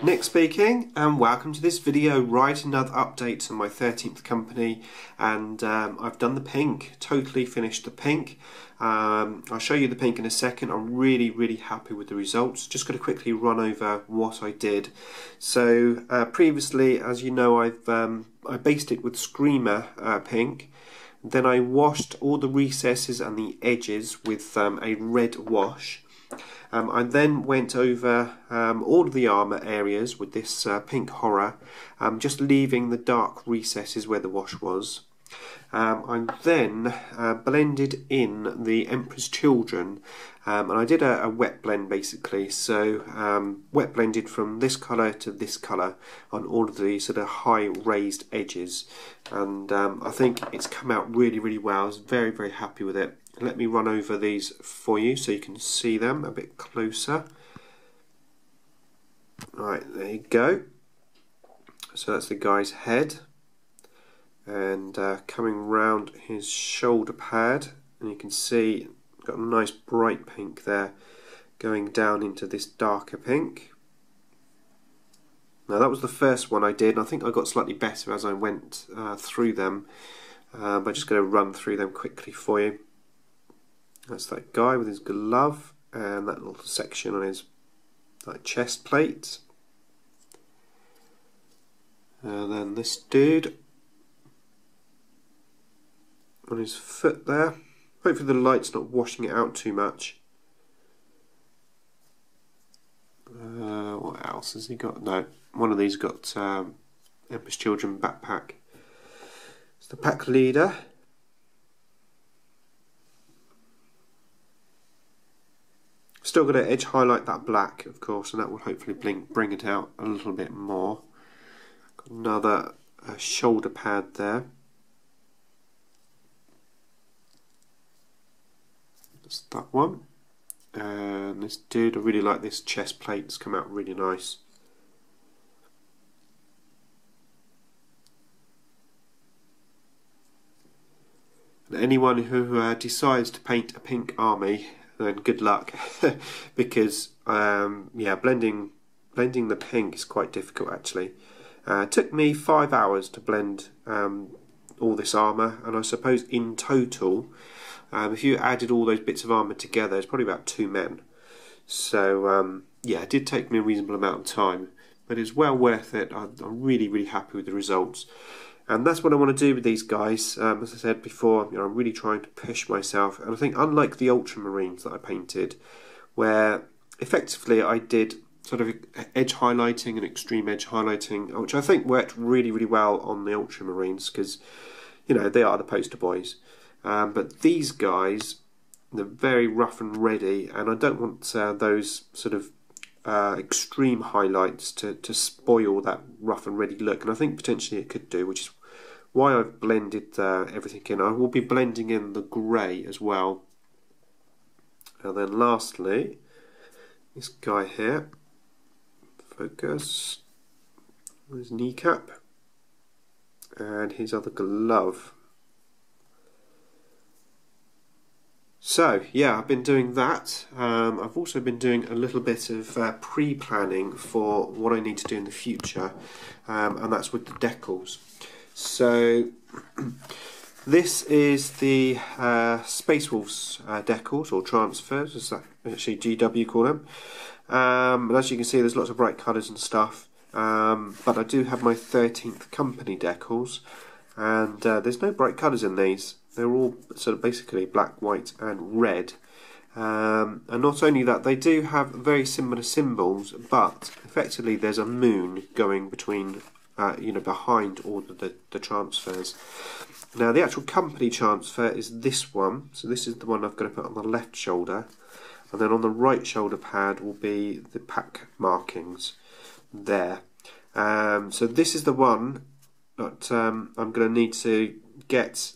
Nick speaking, and welcome to this video. Right, another update on my 13th company, and I've done the pink, totally finished the pink. I'll show you the pink in a second. I'm really happy with the results. Just going to quickly run over what I did. So previously, as you know, I based it with Screamer pink. Then I washed all the recesses and the edges with a red wash. I then went over all of the armour areas with this pink horror, just leaving the dark recesses where the wash was. I then blended in the Emperor's Children, and I did a wet blend basically, so wet blended from this colour to this colour on all of the sort of high raised edges, and I think it's come out really well. I was very happy with it. Let me run over these for you so you can see them a bit closer. Right, there you go. So that's the guy's head, and coming round his shoulder pad, and you can see got a nice bright pink there going down into this darker pink. Now that was the first one I did, and I think I got slightly better as I went through them, but I'm just going to run through them quickly for you. That's that guy with his glove and that little section on his chest plate. And then this dude on his foot there. Hopefully the light's not washing it out too much. What else has he got? No, one of these got Emperor's Children backpack. It's the pack leader. Still got to edge highlight that black, of course, and that will hopefully bring it out a little bit more. Got another shoulder pad there. That's that one. And this dude, I really like this chest plate. It's come out really nice. And anyone who decides to paint a pink army, then good luck, because yeah, blending the pink is quite difficult actually. It took me 5 hours to blend all this armour, and I suppose in total, if you added all those bits of armour together, it's probably about 2 men. So yeah, it did take me a reasonable amount of time, but it's well worth it. I'm really happy with the results. And that's what I want to do with these guys. As I said before, you know, I'm really trying to push myself. And I think unlike the Ultramarines that I painted, where effectively I did sort of edge highlighting and extreme edge highlighting, which I think worked really well on the Ultramarines, because, you know, they are the poster boys. But these guys, they're very rough and ready, and I don't want those sort of extreme highlights to spoil that rough and ready look, and I think potentially it could do, which is why I've blended everything in. I will be blending in the grey as well. And then lastly, this guy here, focus, his kneecap and his other glove. So yeah, I've been doing that. I've also been doing a little bit of pre-planning for what I need to do in the future, and that's with the decals. So this is the Space Wolves decals, or transfers, as that actually GW call them. And as you can see, there's lots of bright colours and stuff, but I do have my 13th company decals, and there's no bright colours in these. They're all sort of basically black, white and red. And not only that, they do have very similar symbols, but effectively there's a moon going between, you know, behind all the transfers. Now the actual company transfer is this one. So this is the one I've got to put on the left shoulder. And then on the right shoulder pad will be the pack markings there. So this is the one that I'm going to need to get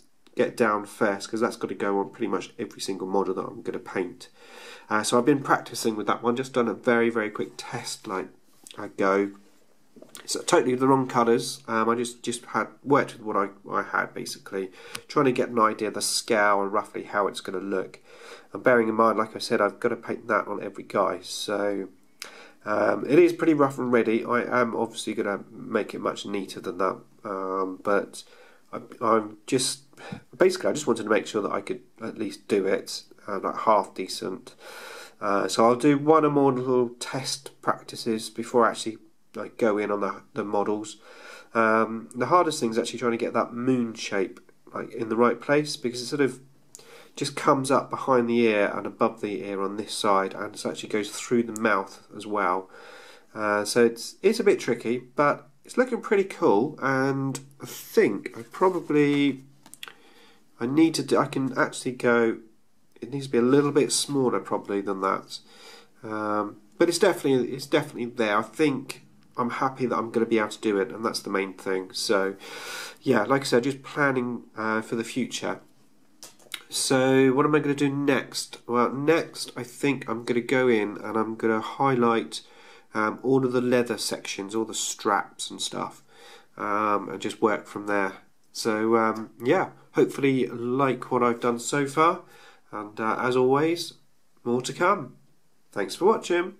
down first, because that's got to go on pretty much every single model that I'm going to paint. So I've been practicing with that one, just done a very quick test like I go. It's totally the wrong colours. I just had worked with what I had basically, trying to get an idea of the scale and roughly how it's going to look. And bearing in mind, like I said, I've got to paint that on every guy. So It is pretty rough and ready. I am obviously going to make it much neater than that, but I'm just basically I just wanted to make sure that I could at least do it like half decent. So I'll do one or more little test practices before I actually like go in on the models. The hardest thing is actually trying to get that moon shape like in the right place, because it sort of just comes up behind the ear and above the ear on this side, and it actually goes through the mouth as well. So it's a bit tricky, but it's looking pretty cool. And I think I need to do. I can actually go. It needs to be a little bit smaller probably than that, but it's definitely there. I think I'm happy that I'm going to be able to do it, and that's the main thing. So yeah, like I said, just planning for the future. So what am I going to do next? Well, next I think I'm going to go in and I'm going to highlight all of the leather sections, all the straps and stuff, and just work from there. So yeah, hopefully like what I've done so far, and as always, more to come. Thanks for watching.